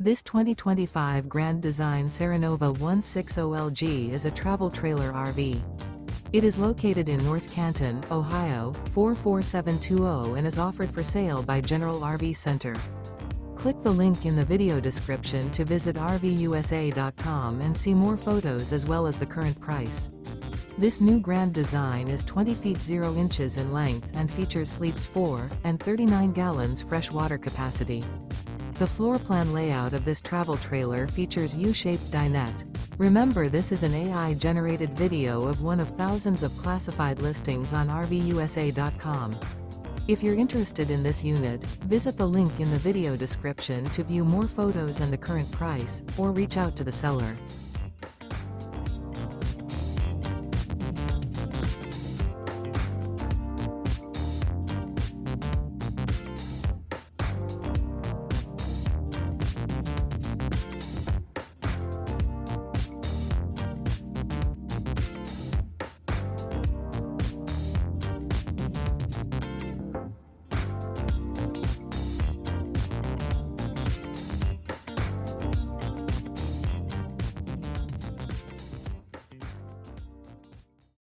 This 2025 Grand Design Serenova 160LG is a travel trailer RV. It is located in North Canton, Ohio, 44720 and is offered for sale by General RV Center. Click the link in the video description to visit RVUSA.com and see more photos as well as the current price. This new Grand Design is 20 feet 0 inches in length and features sleeps 4 and 39 gallons fresh water capacity. The floor plan layout of this travel trailer features U-Shaped Dinette. Remember, this is an AI-generated video of one of thousands of classified listings on RVUSA.com. If you're interested in this unit, visit the link in the video description to view more photos and the current price, or reach out to the seller.